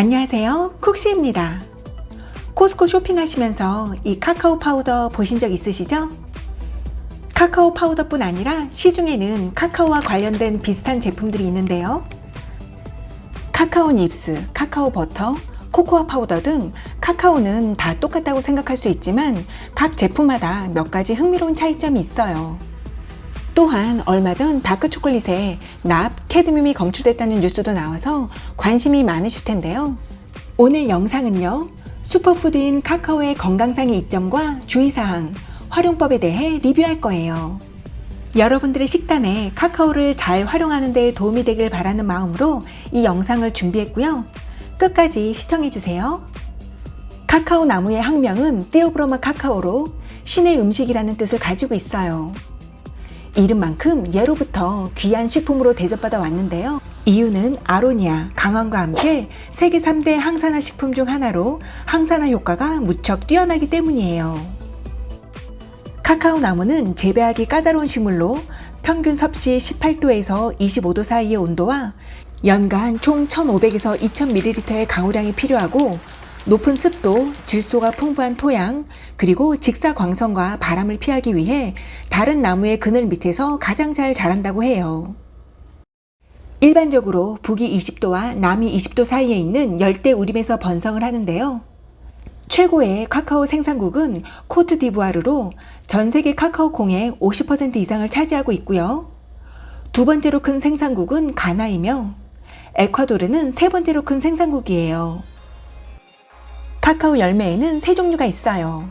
안녕하세요, 쿡시입니다. 코스코 쇼핑하시면서 이 카카오 파우더 보신 적 있으시죠? 카카오 파우더뿐 아니라 시중에는 카카오와 관련된 비슷한 제품들이 있는데요. 카카오 닙스, 카카오 버터, 코코아 파우더 등 카카오는 다 똑같다고 생각할 수 있지만 각 제품마다 몇 가지 흥미로운 차이점이 있어요. 또한 얼마 전 다크초콜릿에 납, 캐드뮴이 검출됐다는 뉴스도 나와서 관심이 많으실 텐데요. 오늘 영상은요, 슈퍼푸드인 카카오의 건강상의 이점과 주의사항, 활용법에 대해 리뷰할 거예요. 여러분들의 식단에 카카오를 잘 활용하는 데 도움이 되길 바라는 마음으로 이 영상을 준비했고요. 끝까지 시청해주세요. 카카오 나무의 학명은 띠오브로마 카카오로 신의 음식이라는 뜻을 가지고 있어요. 이름만큼 예로부터 귀한 식품으로 대접받아 왔는데요. 이유는 아로니아, 강황과 함께 세계 3대 항산화 식품 중 하나로 항산화 효과가 무척 뛰어나기 때문이에요. 카카오 나무는 재배하기 까다로운 식물로 평균 섭씨 18도에서 25도 사이의 온도와 연간 총 1,500에서 2,000ml의 강우량이 필요하고 높은 습도, 질소가 풍부한 토양, 그리고 직사광선과 바람을 피하기 위해 다른 나무의 그늘 밑에서 가장 잘 자란다고 해요. 일반적으로 북위 20도와 남위 20도 사이에 있는 열대 우림에서 번성을 하는데요. 최고의 카카오 생산국은 코트디부아르로 전 세계 카카오 콩의 50% 이상을 차지하고 있고요. 두 번째로 큰 생산국은 가나이며 에콰도르는 세 번째로 큰 생산국이에요. 카카오 열매에는 세 종류가 있어요.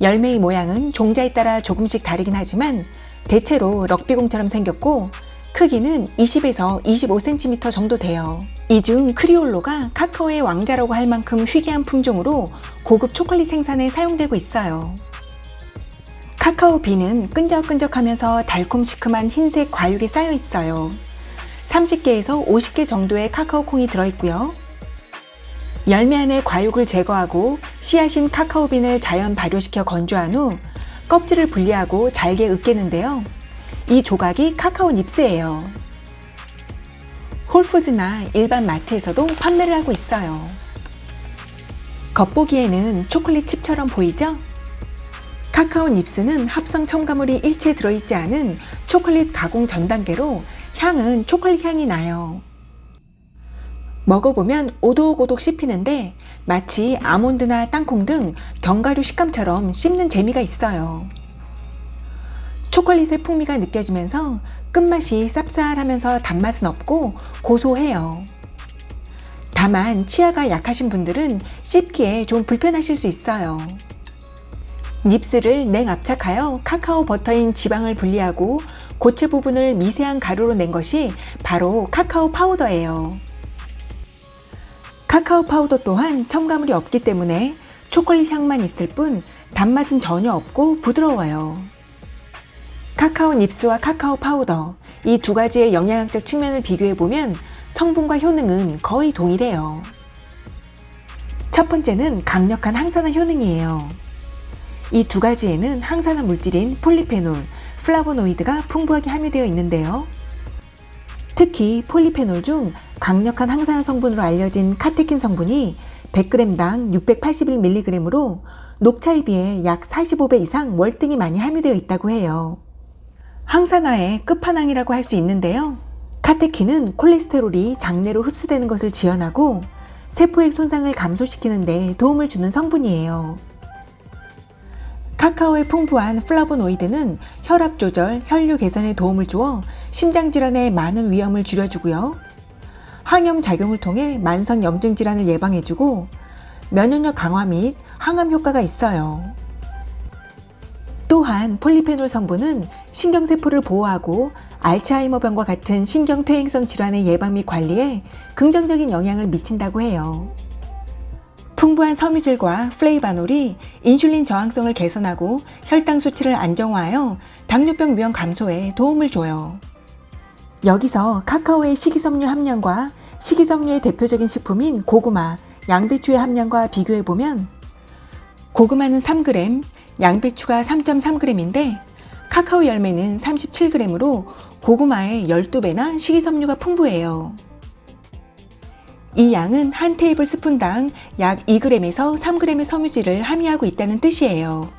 열매의 모양은 종자에 따라 조금씩 다르긴 하지만 대체로 럭비공처럼 생겼고 크기는 20에서 25cm 정도 돼요. 이 중 크리올로가 카카오의 왕자라고 할 만큼 희귀한 품종으로 고급 초콜릿 생산에 사용되고 있어요. 카카오 비는 끈적끈적하면서 달콤시큼한 흰색 과육이 쌓여 있어요. 30개에서 50개 정도의 카카오 콩이 들어있고요. 열매 안의 과육을 제거하고 씨앗인 카카오빈을 자연 발효시켜 건조한 후 껍질을 분리하고 잘게 으깨는데요. 이 조각이 카카오 닙스예요. 홀푸드나 일반 마트에서도 판매를 하고 있어요. 겉보기에는 초콜릿 칩처럼 보이죠? 카카오 닙스는 합성 첨가물이 일체 들어있지 않은 초콜릿 가공 전 단계로 향은 초콜릿 향이 나요. 먹어보면 오독오독 씹히는데 마치 아몬드나 땅콩 등 견과류 식감처럼 씹는 재미가 있어요. 초콜릿의 풍미가 느껴지면서 끝맛이 쌉쌀하면서 단맛은 없고 고소해요. 다만 치아가 약하신 분들은 씹기에 좀 불편하실 수 있어요. 닙스를 냉압착하여 카카오 버터인 지방을 분리하고 고체 부분을 미세한 가루로 낸 것이 바로 카카오 파우더예요. 카카오 파우더 또한 첨가물이 없기 때문에 초콜릿 향만 있을 뿐 단맛은 전혀 없고 부드러워요. 카카오 닙스와 카카오 파우더, 이 두 가지의 영양학적 측면을 비교해보면 성분과 효능은 거의 동일해요. 첫 번째는 강력한 항산화 효능이에요. 이 두 가지에는 항산화 물질인 폴리페놀, 플라보노이드가 풍부하게 함유되어 있는데요. 특히 폴리페놀 중 강력한 항산화 성분으로 알려진 카테킨 성분이 100g당 681mg으로 녹차에 비해 약 45배 이상 월등히 많이 함유되어 있다고 해요. 항산화의 끝판왕이라고 할 수 있는데요. 카테킨은 콜레스테롤이 장내로 흡수되는 것을 지연하고 세포의 손상을 감소시키는 데 도움을 주는 성분이에요. 카카오의 풍부한 플라보노이드는 혈압 조절, 혈류 개선에 도움을 주어 심장질환의 많은 위험을 줄여주고요. 항염 작용을 통해 만성 염증 질환을 예방해주고 면역력 강화 및 항암 효과가 있어요. 또한 폴리페놀 성분은 신경세포를 보호하고 알츠하이머병과 같은 신경퇴행성 질환의 예방 및 관리에 긍정적인 영향을 미친다고 해요. 풍부한 섬유질과 플레이바놀이 인슐린 저항성을 개선하고 혈당 수치를 안정화하여 당뇨병 위험 감소에 도움을 줘요. 여기서 카카오의 식이섬유 함량과 식이섬유의 대표적인 식품인 고구마, 양배추의 함량과 비교해보면 고구마는 3g, 양배추가 3.3g인데 카카오 열매는 37g으로 고구마의 12배나 식이섬유가 풍부해요. 이 양은 한 테이블 스푼당 약 2g에서 3g의 섬유질을 함유하고 있다는 뜻이에요.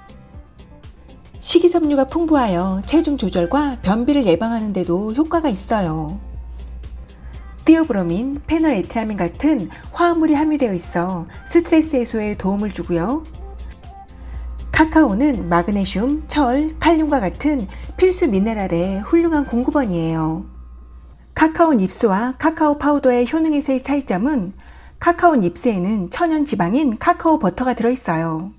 식이섬유가 풍부하여 체중 조절과 변비를 예방하는 데도 효과가 있어요. 티오브로민, 페놀에티라민 같은 화합물이 함유되어 있어 스트레스 해소에 도움을 주고요. 카카오는 마그네슘, 철, 칼륨과 같은 필수 미네랄의 훌륭한 공급원이에요. 카카오 닙스와 카카오 파우더의 효능에서의 차이점은 카카오 닙스에는 천연 지방인 카카오 버터가 들어있어요.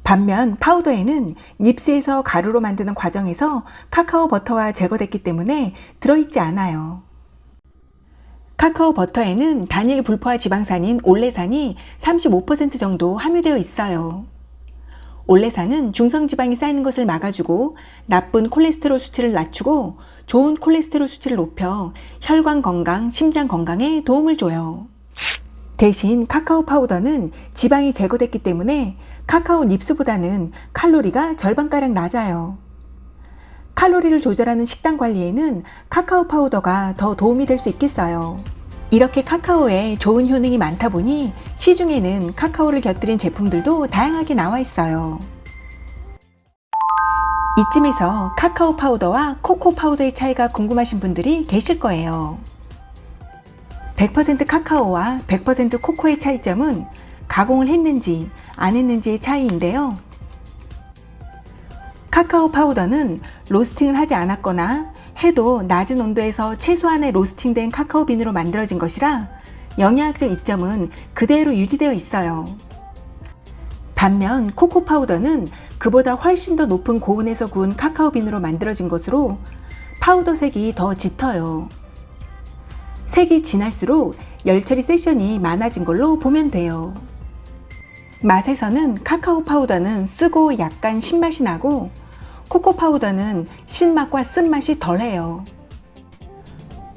반면 파우더에는 닙스에서 가루로 만드는 과정에서 카카오 버터가 제거됐기 때문에 들어있지 않아요. 카카오 버터에는 단일 불포화 지방산인 올레산이 35% 정도 함유되어 있어요. 올레산은 중성지방이 쌓이는 것을 막아주고 나쁜 콜레스테롤 수치를 낮추고 좋은 콜레스테롤 수치를 높여 혈관 건강, 심장 건강에 도움을 줘요. 대신 카카오 파우더는 지방이 제거됐기 때문에 카카오 닙스보다는 칼로리가 절반가량 낮아요. 칼로리를 조절하는 식단 관리에는 카카오 파우더가 더 도움이 될 수 있겠어요. 이렇게 카카오에 좋은 효능이 많다 보니 시중에는 카카오를 곁들인 제품들도 다양하게 나와 있어요. 이쯤에서 카카오 파우더와 코코 파우더의 차이가 궁금하신 분들이 계실 거예요. 100% 카카오와 100% 코코의 차이점은 가공을 했는지 안 했는지의 차이인데요. 카카오 파우더는 로스팅을 하지 않았거나 해도 낮은 온도에서 최소한의 로스팅된 카카오 빈으로 만들어진 것이라 영양학적 이점은 그대로 유지되어 있어요. 반면 코코 파우더는 그보다 훨씬 더 높은 고온에서 구운 카카오 빈으로 만들어진 것으로 파우더 색이 더 짙어요. 색이 진할수록 열처리 세션이 많아진 걸로 보면 돼요. 맛에서는 카카오 파우더는 쓰고 약간 신맛이 나고 코코 파우더는 신맛과 쓴맛이 덜해요.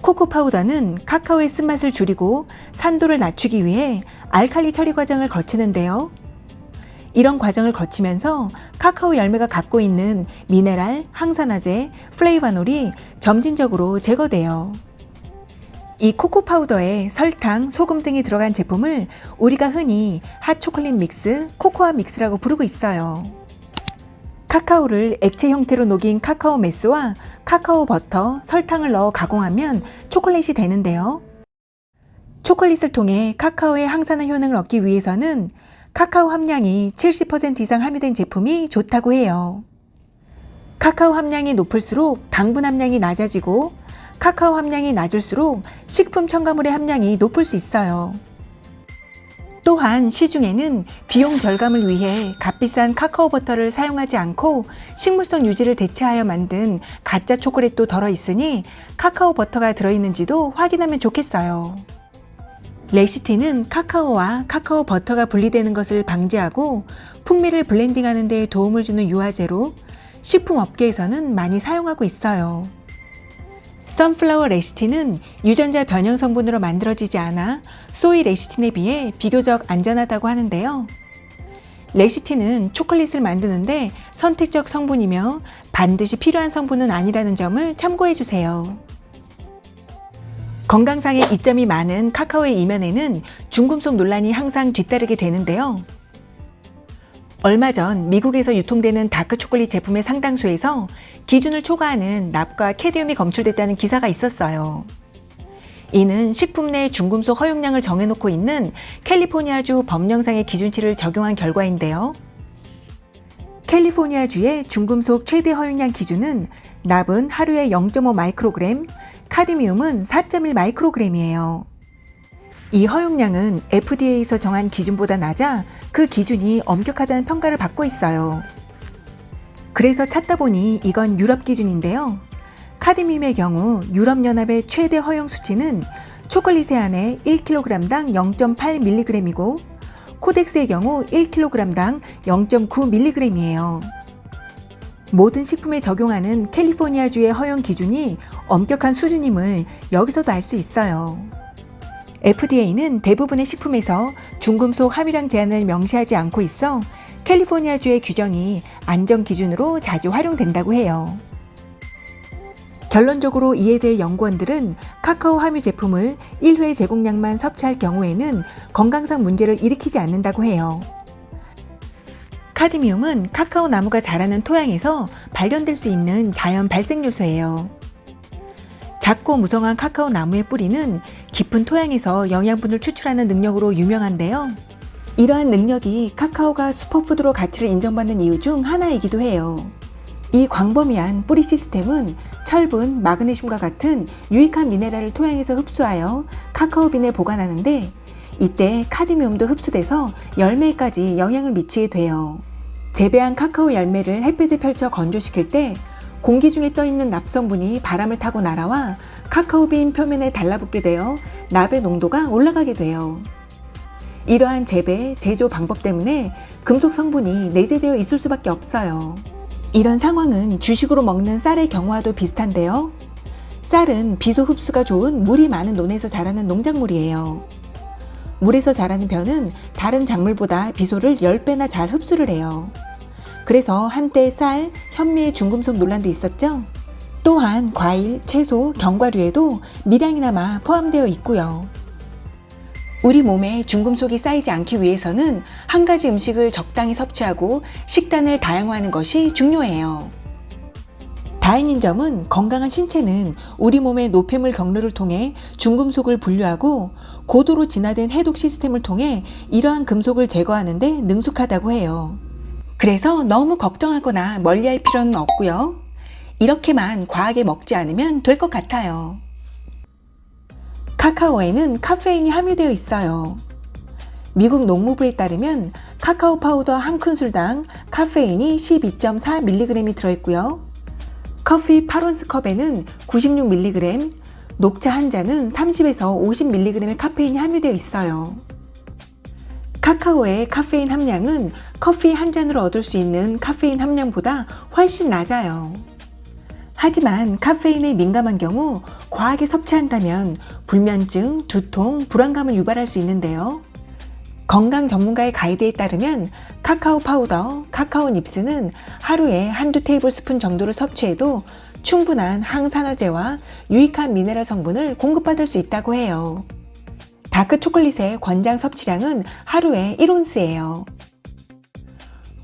코코 파우더는 카카오의 쓴맛을 줄이고 산도를 낮추기 위해 알칼리 처리 과정을 거치는데요. 이런 과정을 거치면서 카카오 열매가 갖고 있는 미네랄, 항산화제, 플레이바놀이 점진적으로 제거돼요. 이 코코 파우더에 설탕, 소금 등이 들어간 제품을 우리가 흔히 핫초콜릿 믹스, 코코아 믹스라고 부르고 있어요. 카카오를 액체 형태로 녹인 카카오 메스와 카카오 버터, 설탕을 넣어 가공하면 초콜릿이 되는데요. 초콜릿을 통해 카카오의 항산화 효능을 얻기 위해서는 카카오 함량이 70% 이상 함유된 제품이 좋다고 해요. 카카오 함량이 높을수록 당분 함량이 낮아지고 카카오 함량이 낮을수록 식품 첨가물의 함량이 높을 수 있어요. 또한 시중에는 비용 절감을 위해 값비싼 카카오 버터를 사용하지 않고 식물성 유지를 대체하여 만든 가짜 초콜릿도 들어 있으니 카카오 버터가 들어있는지도 확인하면 좋겠어요. 레시티는 카카오와 카카오 버터가 분리되는 것을 방지하고 풍미를 블렌딩하는 데 도움을 주는 유화제로 식품업계에서는 많이 사용하고 있어요. 선플라워 레시틴은 유전자 변형 성분으로 만들어지지 않아 소이 레시틴에 비해 비교적 안전하다고 하는데요. 레시틴은 초콜릿을 만드는데 선택적 성분이며 반드시 필요한 성분은 아니라는 점을 참고해 주세요. 건강상의 이점이 많은 카카오의 이면에는 중금속 논란이 항상 뒤따르게 되는데요. 얼마 전 미국에서 유통되는 다크 초콜릿 제품의 상당수에서 기준을 초과하는 납과 캐드뮴이 검출됐다는 기사가 있었어요. 이는 식품 내 중금속 허용량을 정해놓고 있는 캘리포니아주 법령상의 기준치를 적용한 결과인데요. 캘리포니아주의 중금속 최대 허용량 기준은 납은 하루에 0.5 마이크로그램, 카드미움은 4.1 마이크로그램이에요. 이 허용량은 FDA에서 정한 기준보다 낮아 그 기준이 엄격하다는 평가를 받고 있어요. 그래서 찾다 보니 이건 유럽 기준인데요. 카드뮴의 경우 유럽연합의 최대 허용 수치는 초콜릿에 한해 1kg당 0.8mg이고 코덱스의 경우 1kg당 0.9mg이에요. 모든 식품에 적용하는 캘리포니아주의 허용 기준이 엄격한 수준임을 여기서도 알 수 있어요. FDA는 대부분의 식품에서 중금속 함유량 제한을 명시하지 않고 있어 캘리포니아주의 규정이 안전 기준으로 자주 활용된다고 해요. 결론적으로 이에 대해 연구원들은 카카오 함유 제품을 1회 제공량만 섭취할 경우에는 건강상 문제를 일으키지 않는다고 해요. 카드미움은 카카오 나무가 자라는 토양에서 발견될 수 있는 자연 발생 요소예요. 작고 무성한 카카오 나무의 뿌리는 깊은 토양에서 영양분을 추출하는 능력으로 유명한데요. 이러한 능력이 카카오가 슈퍼푸드로 가치를 인정받는 이유 중 하나이기도 해요. 이 광범위한 뿌리 시스템은 철분, 마그네슘과 같은 유익한 미네랄을 토양에서 흡수하여 카카오빈에 보관하는데 이때 카드미움도 흡수돼서 열매까지 영향을 미치게 돼요. 재배한 카카오 열매를 햇빛에 펼쳐 건조시킬 때 공기 중에 떠있는 납성분이 바람을 타고 날아와 카카오빈 표면에 달라붙게 되어 납의 농도가 올라가게 돼요. 이러한 재배, 제조 방법 때문에 금속 성분이 내재되어 있을 수밖에 없어요. 이런 상황은 주식으로 먹는 쌀의 경우와도 비슷한데요. 쌀은 비소 흡수가 좋은 물이 많은 논에서 자라는 농작물이에요. 물에서 자라는 벼는 다른 작물보다 비소를 10배나 잘 흡수를 해요. 그래서 한때 쌀, 현미의 중금속 논란도 있었죠. 또한 과일, 채소, 견과류에도 미량이나마 포함되어 있고요. 우리 몸에 중금속이 쌓이지 않기 위해서는 한 가지 음식을 적당히 섭취하고 식단을 다양화하는 것이 중요해요. 다행인 점은 건강한 신체는 우리 몸의 노폐물 경로를 통해 중금속을 분류하고 고도로 진화된 해독 시스템을 통해 이러한 금속을 제거하는 데 능숙하다고 해요. 그래서 너무 걱정하거나 멀리할 필요는 없고요. 이렇게만 과하게 먹지 않으면 될 것 같아요. 카카오에는 카페인이 함유되어 있어요. 미국 농무부에 따르면 카카오 파우더 한 큰술당 카페인이 12.4mg이 들어있고요. 커피 8온스 컵에는 96mg, 녹차 한 잔은 30에서 50mg의 카페인이 함유되어 있어요. 카카오의 카페인 함량은 커피 한 잔으로 얻을 수 있는 카페인 함량보다 훨씬 낮아요. 하지만 카페인에 민감한 경우 과하게 섭취한다면 불면증, 두통, 불안감을 유발할 수 있는데요. 건강 전문가의 가이드에 따르면 카카오 파우더, 카카오 닙스는 하루에 한두 테이블 스푼 정도를 섭취해도 충분한 항산화제와 유익한 미네랄 성분을 공급받을 수 있다고 해요. 다크 초콜릿의 권장 섭취량은 하루에 1온스예요.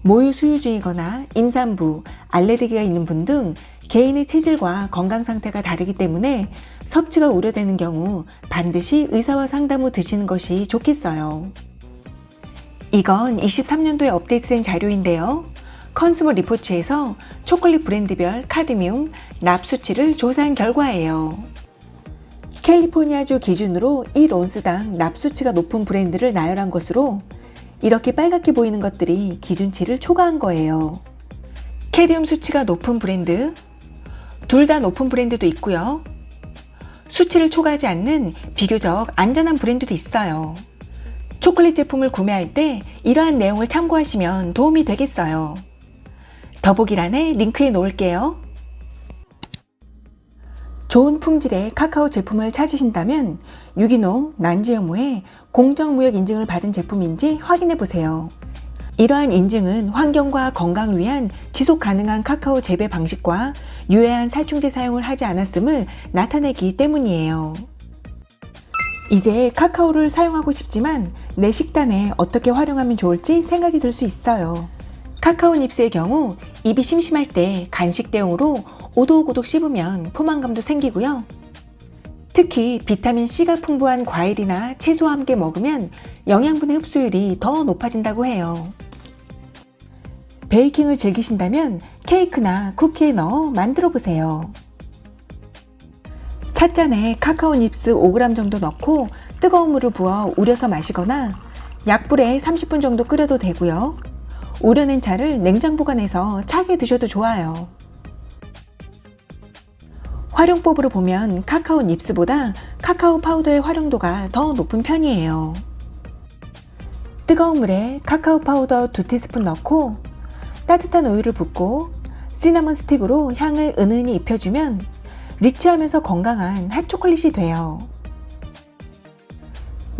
모유 수유 중이거나 임산부, 알레르기가 있는 분 등 개인의 체질과 건강 상태가 다르기 때문에 섭취가 우려되는 경우 반드시 의사와 상담 후 드시는 것이 좋겠어요. 이건 23년도에 업데이트된 자료인데요. 컨슈머 리포츠에서 초콜릿 브랜드별 카드뮴, 납 수치를 조사한 결과예요. 캘리포니아주 기준으로 1온스당 납 수치가 높은 브랜드를 나열한 것으로 이렇게 빨갛게 보이는 것들이 기준치를 초과한 거예요. 캐디움 수치가 높은 브랜드, 둘 다 높은 브랜드도 있고요. 수치를 초과하지 않는 비교적 안전한 브랜드도 있어요. 초콜릿 제품을 구매할 때 이러한 내용을 참고하시면 도움이 되겠어요. 더보기란에 링크해 놓을게요. 좋은 품질의 카카오 제품을 찾으신다면 유기농, 난주효모의 공정무역 인증을 받은 제품인지 확인해 보세요. 이러한 인증은 환경과 건강을 위한 지속 가능한 카카오 재배 방식과 유해한 살충제 사용을 하지 않았음을 나타내기 때문이에요. 이제 카카오를 사용하고 싶지만 내 식단에 어떻게 활용하면 좋을지 생각이 들 수 있어요. 카카오 닙스의 경우 입이 심심할 때 간식 대용으로 오독오독 씹으면 포만감도 생기고요. 특히 비타민C가 풍부한 과일이나 채소와 함께 먹으면 영양분의 흡수율이 더 높아진다고 해요. 베이킹을 즐기신다면 케이크나 쿠키에 넣어 만들어 보세요. 찻잔에 카카오 닙스 5g 정도 넣고 뜨거운 물을 부어 우려서 마시거나 약불에 30분 정도 끓여도 되고요. 우려낸 차를 냉장 보관해서 차게 드셔도 좋아요. 활용법으로 보면 카카오 닙스보다 카카오 파우더의 활용도가 더 높은 편이에요. 뜨거운 물에 카카오 파우더 2티스푼 넣고 따뜻한 우유를 붓고 시나몬 스틱으로 향을 은은히 입혀주면 리치하면서 건강한 핫초콜릿이 돼요.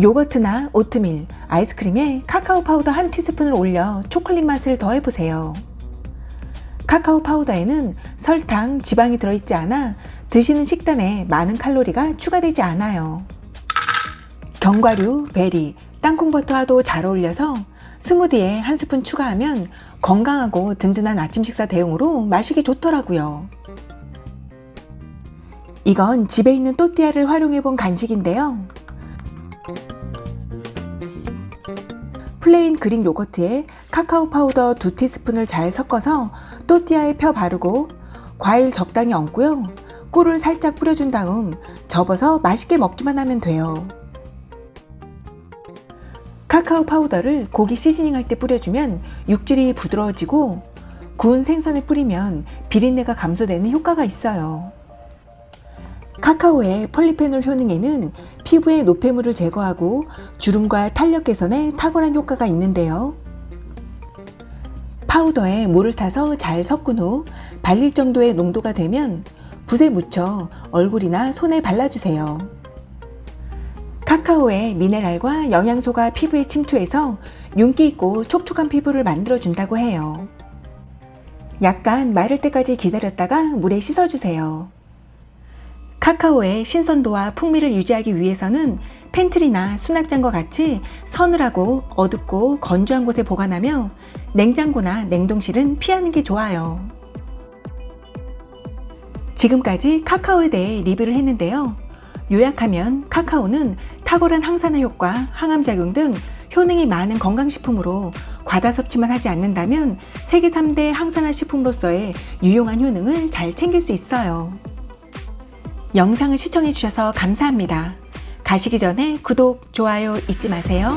요거트나 오트밀, 아이스크림에 카카오 파우더 1티스푼을 올려 초콜릿 맛을 더해보세요. 카카오 파우더에는 설탕, 지방이 들어있지 않아 드시는 식단에 많은 칼로리가 추가되지 않아요. 견과류, 베리, 땅콩버터와도 잘 어울려서 스무디에 한 스푼 추가하면 건강하고 든든한 아침 식사 대용으로 마시기 좋더라고요. 이건 집에 있는 또띠아를 활용해 본 간식인데요. 플레인 그릭 요거트에 카카오 파우더 2티스푼을 잘 섞어서 또띠아에 펴 바르고 과일 적당히 얹고요. 꿀을 살짝 뿌려준 다음 접어서 맛있게 먹기만 하면 돼요. 카카오 파우더를 고기 시즈닝할 때 뿌려주면 육질이 부드러워지고 구운 생선에 뿌리면 비린내가 감소되는 효과가 있어요. 카카오의 폴리페놀 효능에는 피부의 노폐물을 제거하고 주름과 탄력 개선에 탁월한 효과가 있는데요. 파우더에 물을 타서 잘 섞은 후 발릴 정도의 농도가 되면 붓에 묻혀 얼굴이나 손에 발라주세요. 카카오의 미네랄과 영양소가 피부에 침투해서 윤기 있고 촉촉한 피부를 만들어준다고 해요. 약간 마를 때까지 기다렸다가 물에 씻어주세요. 카카오의 신선도와 풍미를 유지하기 위해서는 팬트리나 수납장과 같이 서늘하고 어둡고 건조한 곳에 보관하며 냉장고나 냉동실은 피하는 게 좋아요. 지금까지 카카오에 대해 리뷰를 했는데요. 요약하면 카카오는 탁월한 항산화 효과, 항암작용 등 효능이 많은 건강식품으로 과다 섭취만 하지 않는다면 세계 3대 항산화 식품으로서의 유용한 효능을 잘 챙길 수 있어요. 영상을 시청해 주셔서 감사합니다. 가시기 전에 구독, 좋아요 잊지 마세요.